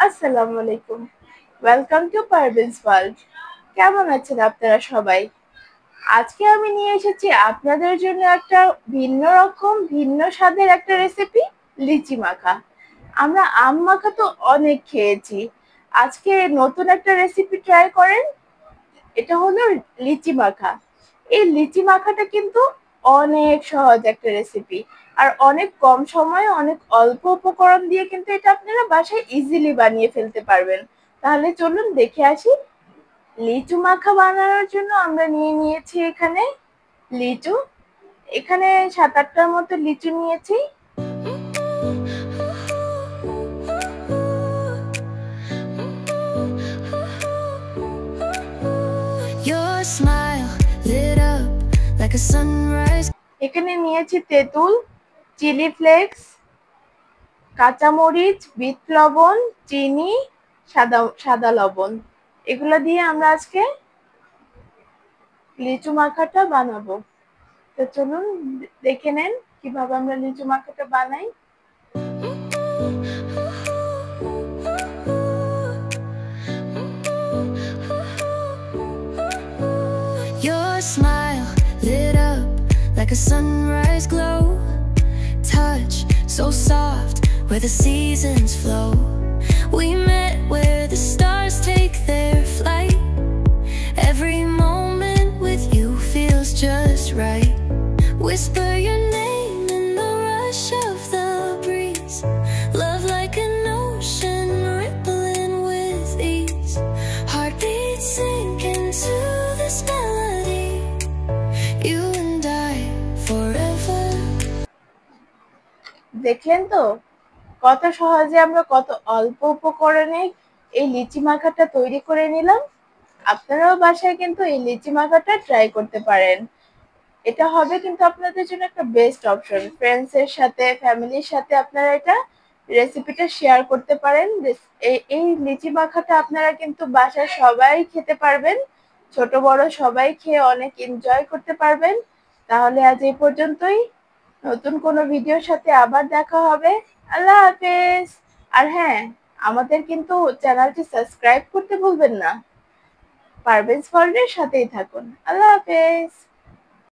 আসসালামু আলাইকুম। Welcome to Parveen's world. কেমন আছেন আপনারা সবাই? আজকে আমি নিয়ে এসেছি আপনাদের জন্য একটা ভিন্ন স্বাদের একটা রেসিপি, লিচি মাখা। আমরা আম মাখা তো অনেক খেয়েছি। আজকে নতুন একটা রেসিপি ট্রাই করেন। এটা হলো লিচি মাখা। এই লিচি মাখাটা কিন্তু অনেক সহজ একটা রেসিপি, আর অনেক কম সময়ে অনেক অল্প উপকরণ দিয়ে কিন্তু এটা আপনারা বাসায় ইজিলি বানিয়ে ফেলতে পারবেন। তাহলে চলুন দেখে আসি। লিচু মাখা বানানোর জন্য আমরা নিয়ে নিয়েছি এখানে লিচু। এখানে 7-8টার মতো লিচু নিয়েছি। Your smile lit up like a sunrise. এখানে নিয়েছি তেঁতুল, চিলি ফ্লেক্স, কাঁচামরিচ, বিট লবণ, চিনি, সাদা লবণ। এগুলো দিয়ে আমরা আজকে লিচু মাখাটা বানাবো। তো চলুন দেখে নেন কিভাবে আমরা লিচু মাখাটা বানাই। Your smile lit up like a sunrise glow. Touch so soft where the seasons flow. We met where the stars take their flight. Every moment with you feels just right. Whisper your name in the rush of the breeze. Love like an ocean rippling with ease. Heartbeats sink into this melody. You and I forever. দেখলেন তো কত সহজে আমরা কত অল্প উপকরণে এই লিচি মাখাটা তৈরি করে নিলাম। আপনারাও বাসায় কিন্তু এই লিচি মাখাটা ট্রাই করতে পারেন। এটা হবে কিন্তু আপনাদের জন্য একটা বেস্ট অপশন। ফ্রেন্ডস এর সাথে, ফ্যামিলির সাথে আপনারা এটা রেসিপিটা শেয়ার করতে পারেন। এই লিচি মাখাটা আপনারা কিন্তু বাসায় সবাই খেতে পারবেন। ছোট বড় সবাই খেয়ে অনেক এনজয় করতে পারবেন। তাহলে আজ এই পর্যন্তই। নতুন কোনো ভিডিওর সাথে আবার দেখা হবে। আল্লাহ হাফেজ। আর হ্যাঁ, আমাদের কিন্তু চ্যানেলটি সাবস্ক্রাইব করতে ভুলবেন না। পারভেজ ওয়ার্ল্ডের সাথেই থাকুন। আল্লাহ হাফেজ।